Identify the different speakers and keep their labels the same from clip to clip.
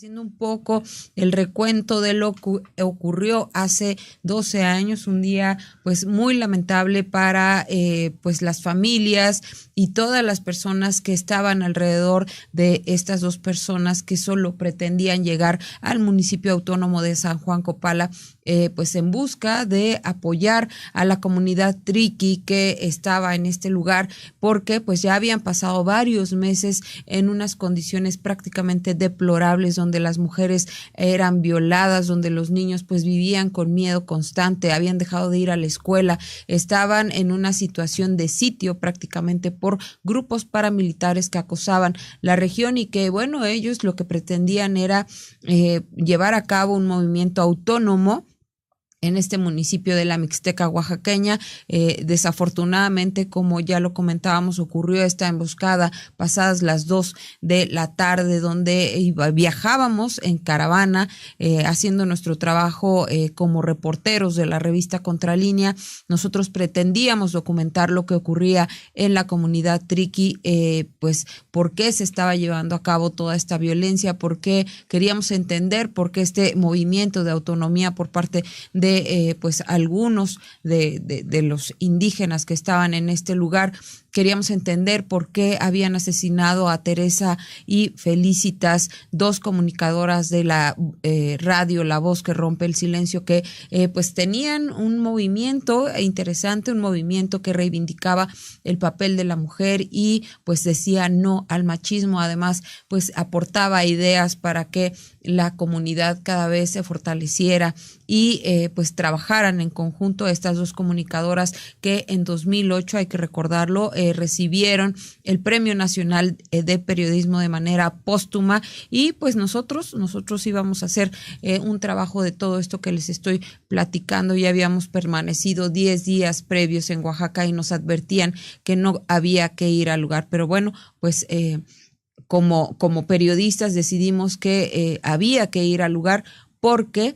Speaker 1: haciendo un poco el recuento de lo que ocurrió hace 12 años, un día pues muy lamentable para pues las familias y todas las personas que estaban alrededor de estas dos personas que solo pretendían llegar al municipio autónomo de San Juan Copala, pues en busca de apoyar a la comunidad triqui que estaba en este lugar, porque pues ya habían pasado varios meses en unas condiciones prácticamente deplorables, donde las mujeres eran violadas, donde los niños pues vivían con miedo constante, habían dejado de ir a la escuela, estaban en una situación de sitio prácticamente por grupos paramilitares que acosaban la región y que bueno, ellos lo que pretendían era llevar a cabo un movimiento autónomo en este municipio de la Mixteca oaxaqueña. Desafortunadamente, como ya lo comentábamos, ocurrió esta emboscada pasadas las 2 de la tarde, donde viajábamos en caravana haciendo nuestro trabajo como reporteros de la revista Contralínea. Nosotros pretendíamos documentar lo que ocurría en la comunidad triqui, pues por qué se estaba llevando a cabo toda esta violencia, por qué queríamos entender por qué este movimiento de autonomía por parte de pues algunos de los indígenas que estaban en este lugar. Queríamos entender por qué habían asesinado a Teresa y Felicitas, dos comunicadoras de la radio La Voz que Rompe el Silencio, que pues tenían un movimiento interesante, un movimiento que reivindicaba el papel de la mujer y pues decía no al machismo. Además, pues aportaba ideas para que la comunidad cada vez se fortaleciera y pues trabajaran en conjunto. Estas dos comunicadoras que en 2008, hay que recordarlo, recibieron el Premio Nacional de Periodismo de manera póstuma, y pues nosotros íbamos a hacer un trabajo de todo esto que les estoy platicando. Ya habíamos permanecido 10 días previos en Oaxaca y nos advertían que no había que ir al lugar, pero bueno, pues como periodistas decidimos que había que ir al lugar porque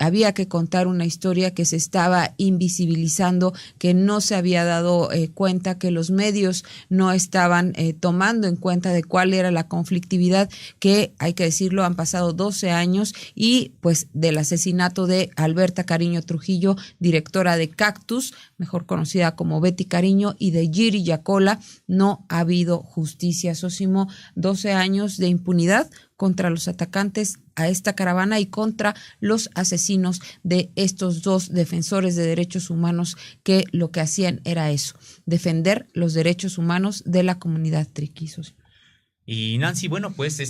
Speaker 1: había que contar una historia que se estaba invisibilizando, que no se había dado cuenta, que los medios no estaban tomando en cuenta de cuál era la conflictividad, que hay que decirlo, han pasado 12 años y pues del asesinato de Alberta Cariño Trujillo, directora de Cactus, mejor conocida como Betty Cariño, y de Giri Yacola, no ha habido justicia. Sósimo, 12 años de impunidad contra los atacantes a esta caravana y contra los asesinos de estos dos defensores de derechos humanos, que lo que hacían era eso, defender los derechos humanos de la comunidad triqui.
Speaker 2: Y Nancy, bueno, pues,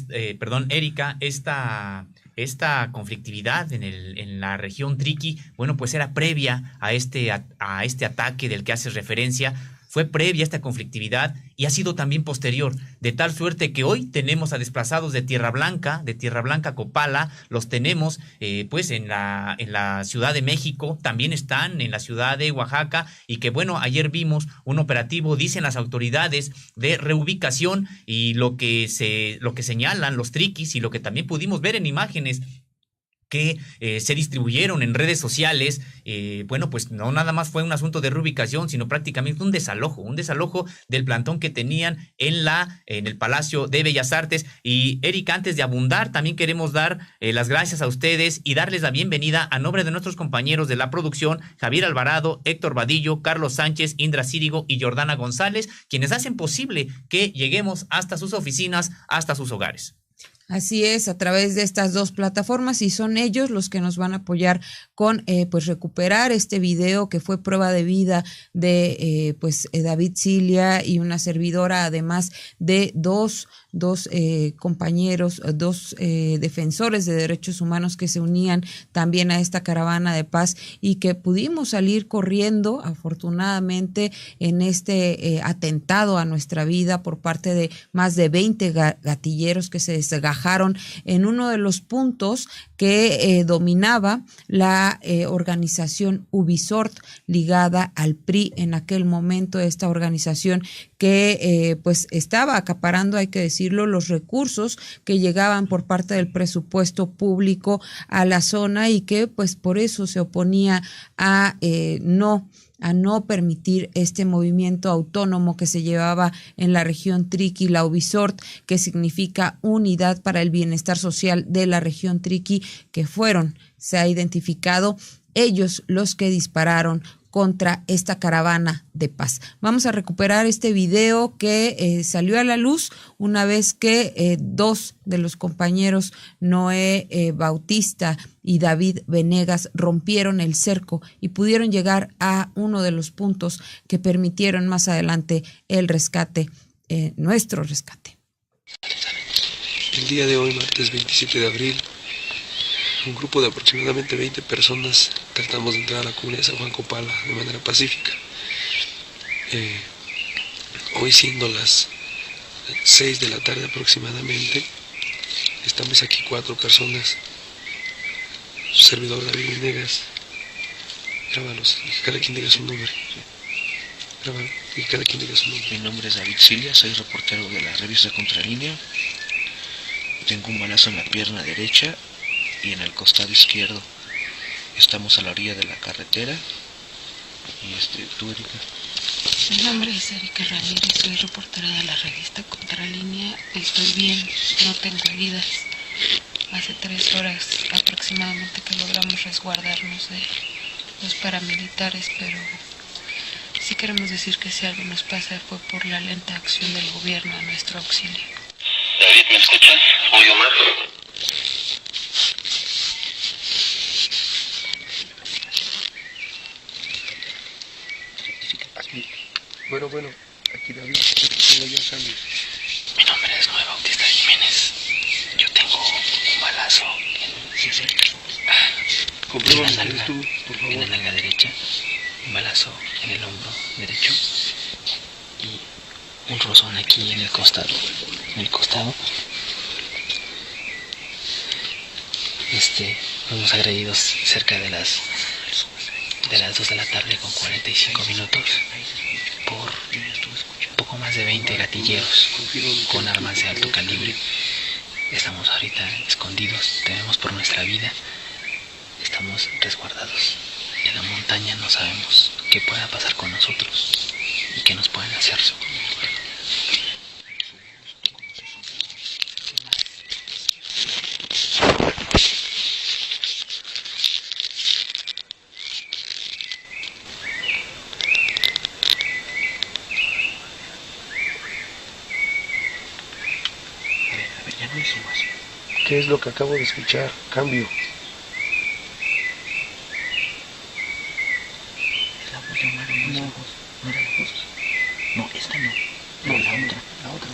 Speaker 2: Erika, esta conflictividad en la región triqui, bueno, pues era previa a este ataque del que haces referencia. Fue previa esta conflictividad y ha sido también posterior, de tal suerte que hoy tenemos a desplazados de Tierra Blanca Copala, los tenemos pues en la Ciudad de México, también están en la ciudad de Oaxaca, y que bueno, ayer vimos un operativo, dicen las autoridades, de reubicación, y lo que señalan los triquis y lo que también pudimos ver en imágenes que se distribuyeron en redes sociales, bueno, pues no nada más fue un asunto de reubicación, sino prácticamente un desalojo del plantón que tenían en el Palacio de Bellas Artes. Y Erika, antes de abundar, también queremos dar las gracias a ustedes y darles la bienvenida a nombre de nuestros compañeros de la producción, Javier Alvarado, Héctor Vadillo, Carlos Sánchez, Indra Círigo y Jordana González, quienes hacen posible que lleguemos hasta sus oficinas, hasta sus hogares.
Speaker 1: Así es, a través de estas dos plataformas, y son ellos los que nos van a apoyar con pues recuperar este video que fue prueba de vida de David Cilia y una servidora, además de dos compañeros, dos defensores de derechos humanos que se unían también a esta caravana de paz, y que pudimos salir corriendo, afortunadamente, en este atentado a nuestra vida por parte de más de 20 gatilleros que se desgajaron en uno de los puntos que dominaba la organización Ubisort, ligada al PRI en aquel momento, esta organización que pues estaba acaparando, hay que decirlo, los recursos que llegaban por parte del presupuesto público a la zona, y que pues por eso se oponía a no a no permitir este movimiento autónomo que se llevaba en la región Triqui, la Ubisort, que significa Unidad para el Bienestar Social de la región Triqui, que fueron, se ha identificado, ellos los que dispararon contra esta caravana de paz. Vamos a recuperar este video que salió a la luz una vez que dos de los compañeros, Noé Bautista y David Venegas, rompieron el cerco y pudieron llegar a uno de los puntos que permitieron más adelante el rescate, nuestro rescate.
Speaker 3: El día de hoy, martes 27 de abril, un grupo de aproximadamente 20 personas tratamos de entrar a la comunidad de San Juan Copala de manera pacífica. Hoy, siendo las 6 de la tarde aproximadamente, estamos aquí 4 personas. Su servidor David Venegas, grábalos, y que cada quien diga su nombre. Grábalo, y que cada quien diga su nombre.
Speaker 4: Mi nombre es David Cilia, soy reportero de la revista Contralínea. Tengo un balazo en la pierna derecha y en el costado izquierdo. Estamos a la orilla de la carretera. Y tú, Erika.
Speaker 5: Mi nombre es Erika Ramírez, soy reportera de la revista Contralínea. Estoy bien, no tengo heridas. Hace 3 horas aproximadamente que logramos resguardarnos de los paramilitares, pero sí queremos decir que si algo nos pasa fue por la lenta acción del gobierno a nuestro auxilio.
Speaker 6: David, ¿me escucha? Soy Omar.
Speaker 3: Bueno, aquí David, tengo ya cambio.
Speaker 5: Mi nombre es Noé Bautista Jiménez. Yo tengo un balazo
Speaker 3: Compruébame
Speaker 5: en la
Speaker 3: que eres
Speaker 5: nalga,
Speaker 3: tú, por favor.
Speaker 5: en la nalga derecha, un balazo en el hombro derecho y un rozón aquí en el costado. Fuimos agredidos cerca de las 2 de la tarde con 45 minutos por poco más de 20 gatilleros con armas de alto calibre. Estamos ahorita escondidos, tememos por nuestra vida, estamos resguardados en la montaña, no sabemos qué pueda pasar con nosotros y qué nos pueden hacer.
Speaker 3: ¿Qué es lo que acabo de escuchar? Cambio.
Speaker 5: ¿Es la voz de Omar o no es la voz? ¿No era la voz? No, esta no. No, la otra. La otra.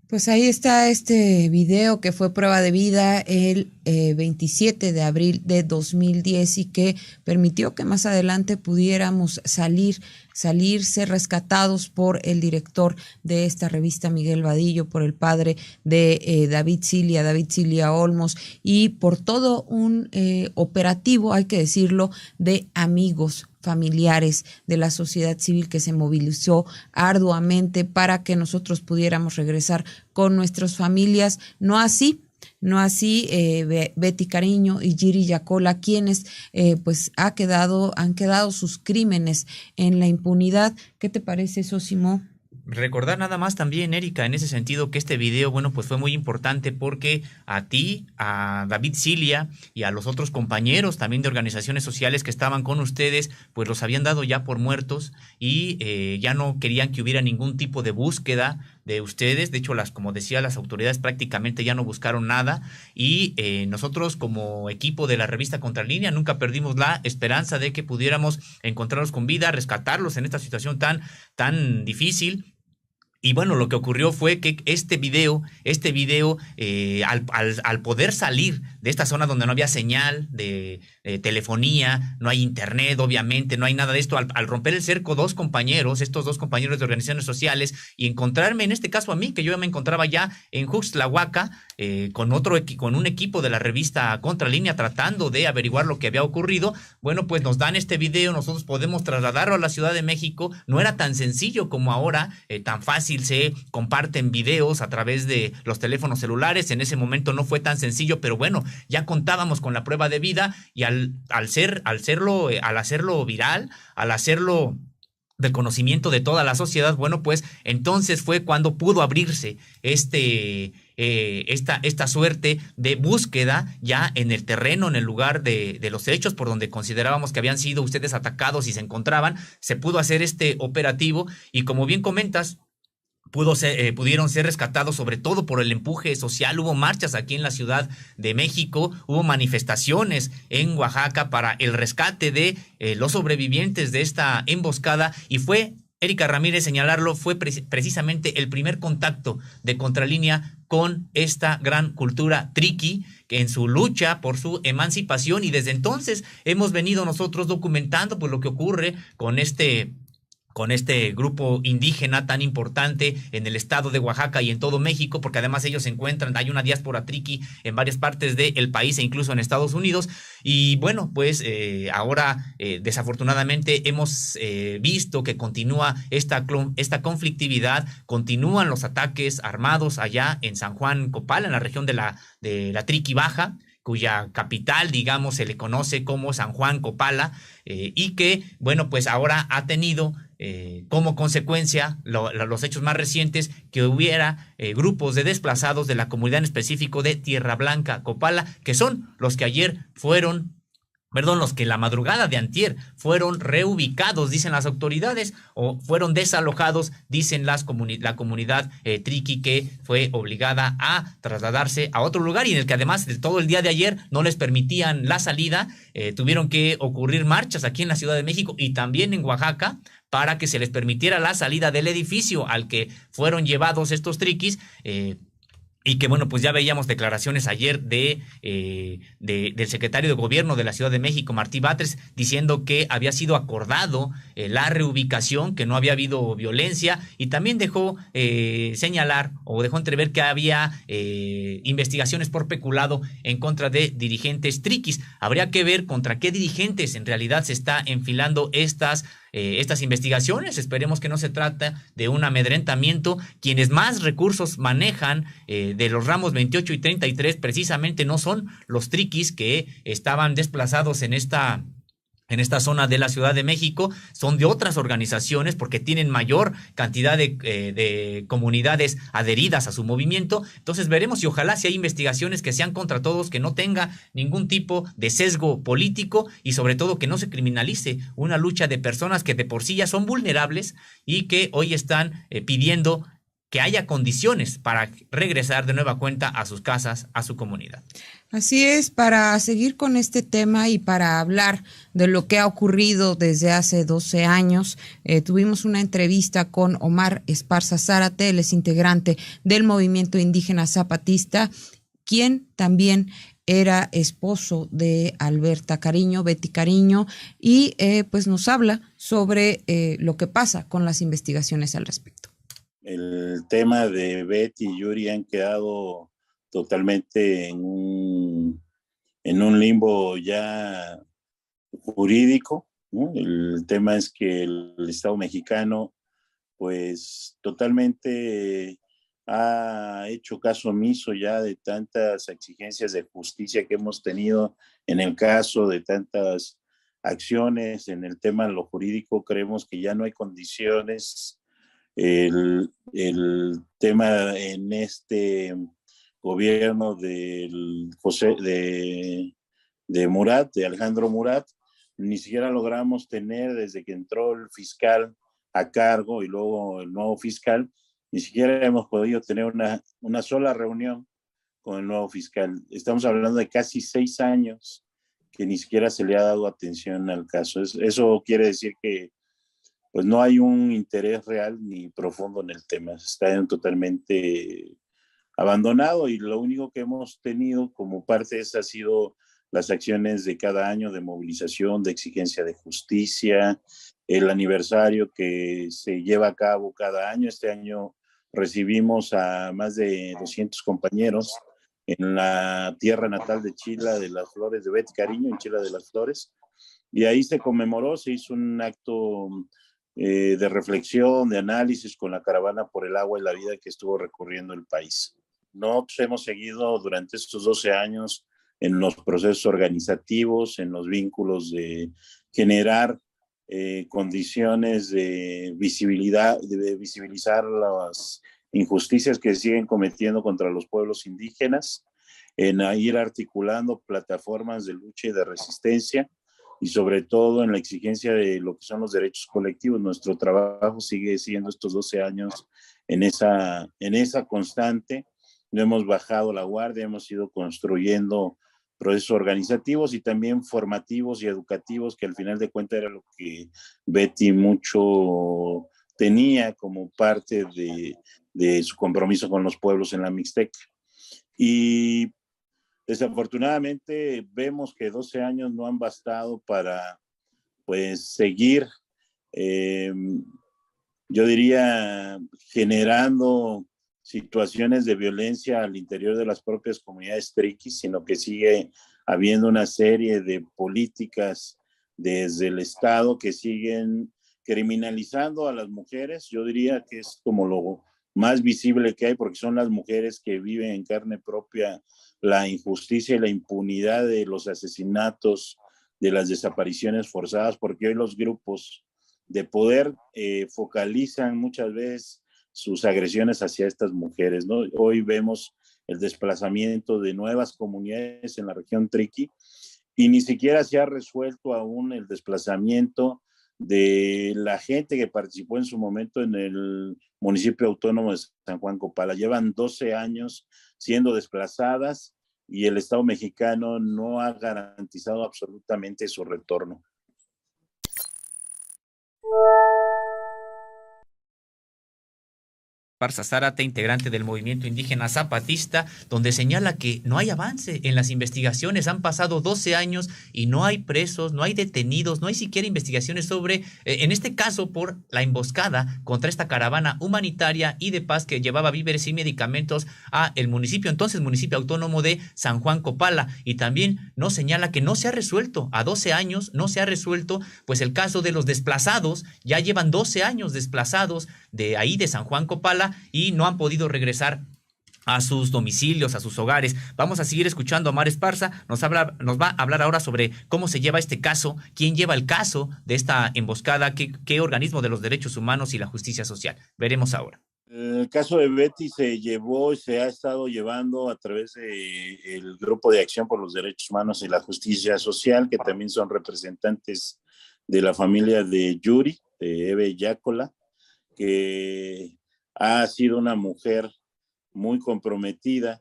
Speaker 1: Pues ahí está este video que fue prueba de vida el 27 de abril de 2010 y que permitió que más adelante pudiéramos salirse rescatados por el director de esta revista, Miguel Vadillo, por el padre de David Cilia Olmos, y por todo un operativo, hay que decirlo, de amigos, familiares de la sociedad civil que se movilizó arduamente para que nosotros pudiéramos regresar con nuestras familias. No así Betty Cariño y Giri Yacola, quienes pues han quedado sus crímenes en la impunidad. ¿Qué te parece, Sosimo?
Speaker 2: Recordar nada más también, Erika, en ese sentido, que este video, bueno, pues fue muy importante porque a ti, a David Cilia y a los otros compañeros también de organizaciones sociales que estaban con ustedes, pues los habían dado ya por muertos y ya no querían que hubiera ningún tipo de búsqueda de ustedes. De hecho, como decía, las autoridades prácticamente ya no buscaron nada y nosotros como equipo de la revista Contralínea nunca perdimos la esperanza de que pudiéramos encontrarlos con vida, rescatarlos en esta situación tan difícil. Y bueno, lo que ocurrió fue que este video al poder salir esta zona donde no había señal de telefonía, no hay internet, obviamente, no hay nada de esto. Al romper el cerco, estos dos compañeros de organizaciones sociales, y encontrarme, en este caso a mí, que yo me encontraba ya en Juxtlahuaca, con un equipo de la revista Contralínea tratando de averiguar lo que había ocurrido, bueno, pues nos dan este video, nosotros podemos trasladarlo a la Ciudad de México. No era tan sencillo como ahora, tan fácil se comparten videos a través de los teléfonos celulares. En ese momento no fue tan sencillo, pero bueno, ya contábamos con la prueba de vida, y al hacerlo viral, al hacerlo del conocimiento de toda la sociedad, bueno, pues entonces fue cuando pudo abrirse esta suerte de búsqueda ya en el terreno, en el lugar de los hechos, por donde considerábamos que habían sido ustedes atacados y se encontraban. Se pudo hacer este operativo, y como bien comentas, pudieron ser rescatados, sobre todo por el empuje social. Hubo marchas aquí en la Ciudad de México, hubo manifestaciones en Oaxaca para el rescate de los sobrevivientes de esta emboscada, y fue, Erika Ramírez, señalarlo, fue precisamente el primer contacto de Contralínea con esta gran cultura triqui, que en su lucha por su emancipación, y desde entonces hemos venido nosotros documentando pues lo que ocurre con este grupo indígena tan importante en el estado de Oaxaca y en todo México, porque además ellos se encuentran, hay una diáspora triqui en varias partes del país e incluso en Estados Unidos. Y bueno, pues ahora desafortunadamente hemos visto que continúa esta conflictividad, continúan los ataques armados allá en San Juan Copala, en la región de la Triqui Baja, cuya capital, digamos, se le conoce como San Juan Copala, y que, bueno, pues ahora ha tenido como consecuencia los hechos más recientes, que hubiera grupos de desplazados de la comunidad, en específico de Tierra Blanca Copala, que son los que los que la madrugada de antier fueron reubicados, dicen las autoridades, o fueron desalojados, dicen la comunidad triqui, que fue obligada a trasladarse a otro lugar, y en el que además de todo el día de ayer no les permitían la salida. Tuvieron que ocurrir marchas aquí en la Ciudad de México y también en Oaxaca para que se les permitiera la salida del edificio al que fueron llevados estos triquis. Y que, bueno, pues ya veíamos declaraciones ayer del secretario de Gobierno de la Ciudad de México, Martí Batres, diciendo que había sido acordado la reubicación, que no había habido violencia, y también dejó señalar, o dejó entrever, que había investigaciones por peculado en contra de dirigentes triquis. Habría que ver contra qué dirigentes en realidad se está enfilando estas investigaciones. Esperemos que no se trata de un amedrentamiento. Quienes más recursos manejan de los ramos 28 y 33 precisamente no son los triquis que estaban desplazados en esta zona de la Ciudad de México, son de otras organizaciones, porque tienen mayor cantidad de comunidades adheridas a su movimiento. Entonces veremos, y ojalá si hay investigaciones que sean contra todos, que no tenga ningún tipo de sesgo político, y sobre todo que no se criminalice una lucha de personas que de por sí ya son vulnerables y que hoy están pidiendo que haya condiciones para regresar de nueva cuenta a sus casas, a su comunidad.
Speaker 1: Así es, para seguir con este tema y para hablar de lo que ha ocurrido desde hace 12 años, tuvimos una entrevista con Omar Esparza Zárate, él es integrante del movimiento indígena zapatista, quien también era esposo de Alberta Cariño, Betty Cariño, y pues nos habla sobre lo que pasa con las investigaciones al respecto.
Speaker 7: El tema de Betty y Yuri han quedado totalmente en un limbo ya jurídico, ¿no? El tema es que el Estado mexicano pues totalmente ha hecho caso omiso ya de tantas exigencias de justicia que hemos tenido en el caso, de tantas acciones en el tema de lo jurídico. Creemos que ya no hay condiciones. El tema en este gobierno de Murat, de Alejandro Murat, ni siquiera logramos tener, desde que entró el fiscal a cargo y luego el nuevo fiscal, ni siquiera hemos podido tener una sola reunión con el nuevo fiscal. Estamos hablando de casi 6 años que ni siquiera se le ha dado atención al caso. Eso quiere decir que pues no hay un interés real ni profundo en el tema. Está totalmente abandonado, y lo único que hemos tenido como parte de eso ha sido las acciones de cada año de movilización, de exigencia de justicia, el aniversario que se lleva a cabo cada año. Este año recibimos a más de 200 compañeros en la tierra natal de Chila de las Flores, de Betty Cariño, en Chila de las Flores, y ahí se conmemoró, se hizo un acto de reflexión, de análisis con la caravana por el agua y la vida que estuvo recorriendo el país. Nosotros hemos seguido durante estos 12 años en los procesos organizativos, en los vínculos de generar condiciones de visibilidad, de visibilizar las injusticias que siguen cometiendo contra los pueblos indígenas, en ir articulando plataformas de lucha y de resistencia, y sobre todo en la exigencia de lo que son los derechos colectivos. Nuestro trabajo sigue siendo estos 12 años en esa constante. No hemos bajado la guardia, hemos ido construyendo procesos organizativos y también formativos y educativos, que al final de cuentas era lo que Betty mucho tenía como parte de su compromiso con los pueblos en la Mixteca. Y desafortunadamente vemos que 12 años no han bastado para, pues, seguir, yo diría, generando situaciones de violencia al interior de las propias comunidades triquis, sino que sigue habiendo una serie de políticas desde el Estado que siguen criminalizando a las mujeres. Yo diría que es como lo más visible que hay, porque son las mujeres que viven en carne propia la injusticia y la impunidad de los asesinatos, de las desapariciones forzadas, porque hoy los grupos de poder focalizan muchas veces sus agresiones hacia estas mujeres, ¿no? Hoy vemos el desplazamiento de nuevas comunidades en la región Triqui, y ni siquiera se ha resuelto aún el desplazamiento de la gente que participó en su momento en el municipio autónomo de San Juan Copala. Llevan 12 años siendo desplazadas y el Estado mexicano no ha garantizado absolutamente su retorno.
Speaker 2: Esparza Zárate, integrante del movimiento indígena zapatista, donde señala que no hay avance en las investigaciones. Han pasado 12 años y no hay presos, no hay detenidos, no hay siquiera investigaciones sobre, en este caso, por la emboscada contra esta caravana humanitaria y de paz que llevaba víveres y medicamentos a el municipio, entonces municipio autónomo de San Juan Copala. Y también nos señala que no se ha resuelto, a 12 años no se ha resuelto, pues el caso de los desplazados. Ya llevan 12 años desplazados de ahí, de San Juan Copala, y no han podido regresar a sus domicilios, a sus hogares. Vamos a seguir escuchando a Omar Esparza. Nos va a hablar ahora sobre cómo se lleva este caso, quién lleva el caso de esta emboscada, qué organismo de los derechos humanos y la justicia social. Veremos ahora.
Speaker 7: El caso de Betty se llevó y se ha estado llevando a través del Grupo de Acción por los Derechos Humanos y la Justicia Social, que también son representantes de la familia de Yuri, de Eve Yácola, que ha sido una mujer muy comprometida,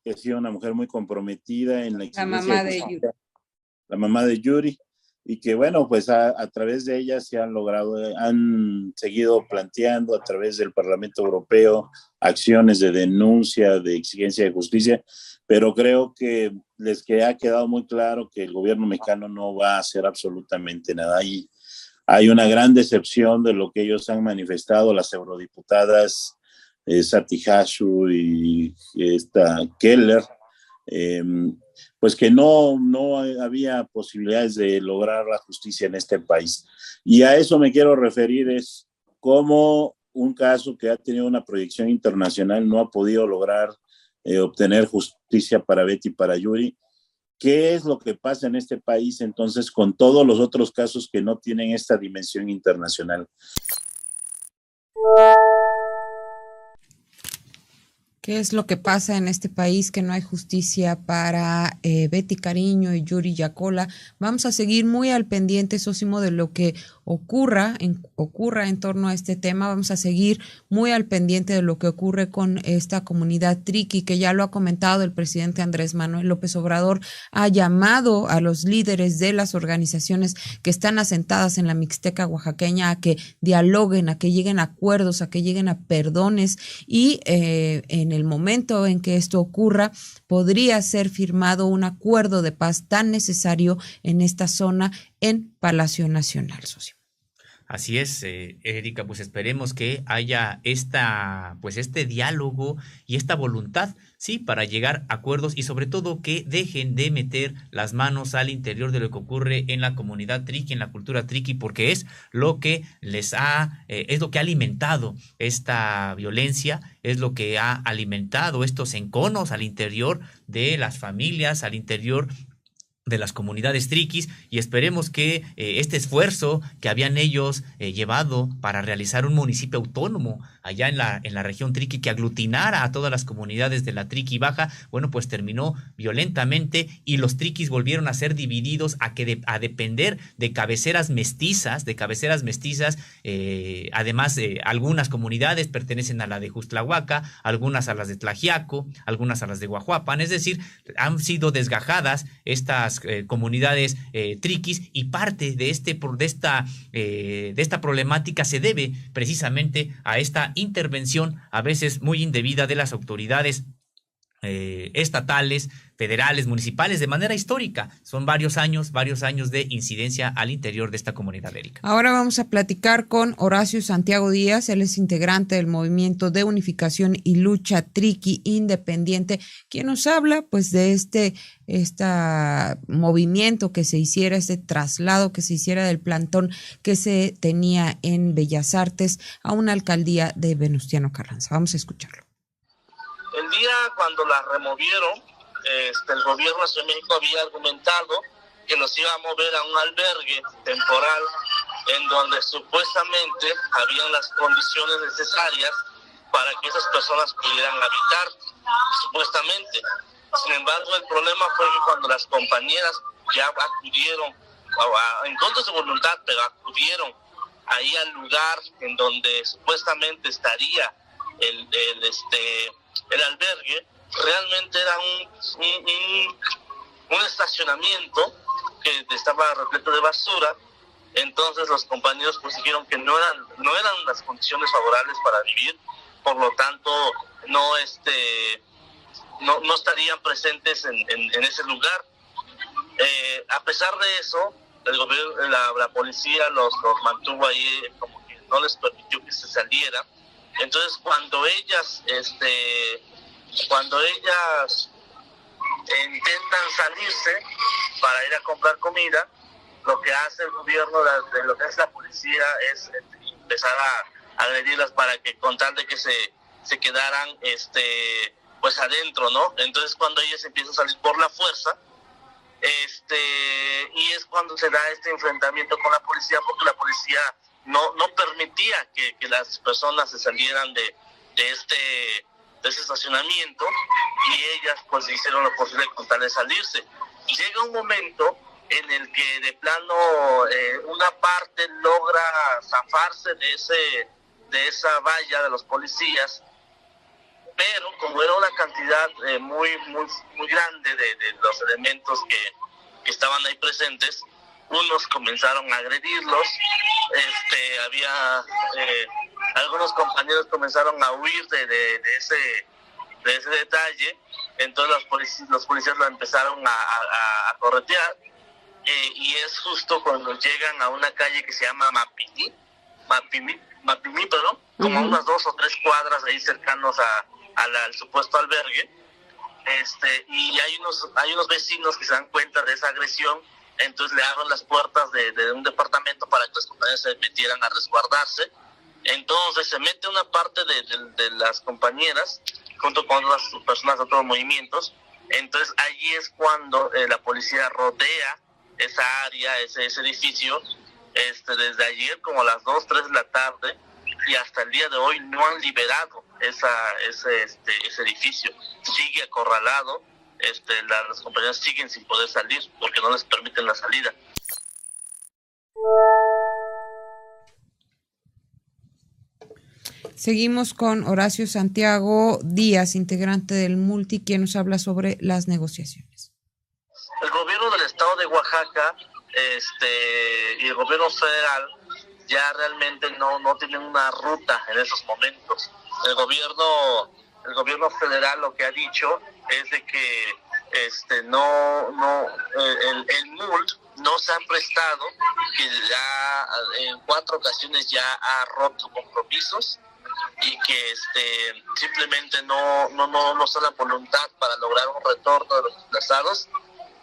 Speaker 7: en la exigencia la mamá de Yuri, y que bueno, pues a través de ella se han seguido planteando a través del Parlamento Europeo acciones de denuncia, de exigencia de justicia, pero creo que ha quedado muy claro que el gobierno mexicano no va a hacer absolutamente nada. Hay una gran decepción de lo que ellos han manifestado, las eurodiputadas Sati Hashu y Keller, pues que no había posibilidades de lograr la justicia en este país. Y a eso me quiero referir, es cómo un caso que ha tenido una proyección internacional no ha podido lograr obtener justicia para Betty y para Yuri. ¿Qué es lo que pasa en este país entonces con todos los otros casos que no tienen esta dimensión internacional?
Speaker 1: ¿Qué es lo que pasa en este país que no hay justicia para Betty Cariño y Yuri Yácola? Vamos a seguir muy al pendiente, Sósimo, de lo que ocurra en torno a este tema. Vamos a seguir muy al pendiente de lo que ocurre con esta comunidad triqui, que ya lo ha comentado el presidente Andrés Manuel López Obrador. Ha llamado a los líderes de las organizaciones que están asentadas en la Mixteca oaxaqueña a que dialoguen, a que lleguen a acuerdos, a que lleguen a perdones, y en en el momento en que esto ocurra, podría ser firmado un acuerdo de paz tan necesario en esta zona en Palacio Nacional, socio.
Speaker 2: Así es, Erika, pues esperemos que haya este diálogo y esta voluntad, sí, para llegar a acuerdos y sobre todo que dejen de meter las manos al interior de lo que ocurre en la comunidad triqui, en la cultura triqui, porque es lo que es lo que ha alimentado esta violencia, es lo que ha alimentado estos enconos al interior de las familias, al interior de las comunidades triquis, y esperemos que este esfuerzo que habían ellos llevado para realizar un municipio autónomo allá en la región triqui que aglutinara a todas las comunidades de la triqui baja, bueno, pues terminó violentamente y los triquis volvieron a ser divididos a depender de cabeceras mestizas, además algunas comunidades pertenecen a la de Justlahuaca, algunas a las de Tlaxiaco, algunas a las de Guajuapan, es decir, han sido desgajadas estas comunidades triquis, y parte de esta problemática se debe precisamente a esta intervención a veces muy indebida de las autoridades estatales, federales, municipales, de manera histórica. Son varios años de incidencia al interior de esta comunidad, Erika.
Speaker 1: Ahora vamos a platicar con Horacio Santiago Díaz, él es integrante del Movimiento de Unificación y Lucha Triqui Independiente, quien nos habla pues de este movimiento que se hiciera, este traslado que se hiciera del plantón que se tenía en Bellas Artes a una alcaldía de Venustiano Carranza. Vamos a escucharlo.
Speaker 8: El día cuando la removieron, el gobierno de Ciudad de México había argumentado que los iba a mover a un albergue temporal en donde supuestamente habían las condiciones necesarias para que esas personas pudieran habitar, supuestamente. Sin embargo, el problema fue que cuando las compañeras ya acudieron, en contra de su voluntad, pero acudieron ahí al lugar en donde supuestamente estaría el albergue, realmente era un estacionamiento que estaba repleto de basura. Entonces los compañeros pues dijeron que no eran las condiciones favorables para vivir, por lo tanto no estarían presentes en ese lugar. A pesar de eso, el gobierno, la policía los mantuvo ahí, como que no les permitió que se salieran. Entonces cuando ellas intentan salirse para ir a comprar comida, lo que hace el gobierno, de lo que es la policía, es empezar a agredirlas para que, con tal de que se quedaran pues adentro, ¿no? Entonces cuando ellas empiezan a salir por la fuerza, y es cuando se da este enfrentamiento con la policía, porque la policía no permitía que las personas se salieran de ese estacionamiento, y ellas pues hicieron lo posible con tal de salirse. Llega un momento en el que de plano una parte logra zafarse de esa valla de los policías, pero como era una cantidad muy grande de los elementos que estaban ahí presentes, unos comenzaron a agredirlos, había algunos compañeros comenzaron a huir de ese detalle. Entonces los policías lo empezaron a corretear, y es justo cuando llegan a una calle que se llama Mapimí, perdón, como a unas 2 o 3 cuadras ahí cercanos al supuesto albergue, y hay unos vecinos que se dan cuenta de esa agresión. Entonces le abren las puertas de un departamento para que los compañeros se metieran a resguardarse. Entonces se mete una parte de las compañeras junto con otras personas de otros movimientos. Entonces allí es cuando la policía rodea esa área, ese edificio, desde ayer como a las 2, 3 de la tarde, y hasta el día de hoy no han liberado ese edificio. Sigue acorralado. Las compañías siguen sin poder salir porque no les permiten la salida.
Speaker 1: Seguimos con Horacio Santiago Díaz, integrante del Multi, quien nos habla sobre las negociaciones.
Speaker 8: El gobierno del estado de Oaxaca y el gobierno federal ya realmente no tienen una ruta en esos momentos. El gobierno el gobierno federal lo que ha dicho es de que el MULT no se ha prestado, que ya en 4 ocasiones ya ha roto compromisos y que simplemente no está la voluntad para lograr un retorno de los desplazados,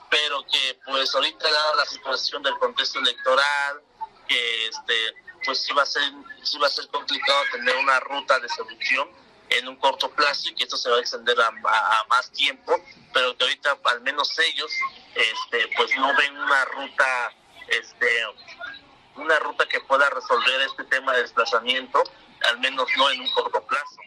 Speaker 8: pero que pues ahorita dada la situación del contexto electoral, que pues sí va a ser complicado tener una ruta de solución en un corto plazo y que esto se va a extender a más tiempo, pero que ahorita al menos ellos pues no ven una ruta que pueda resolver este tema de desplazamiento, al menos no en un corto plazo.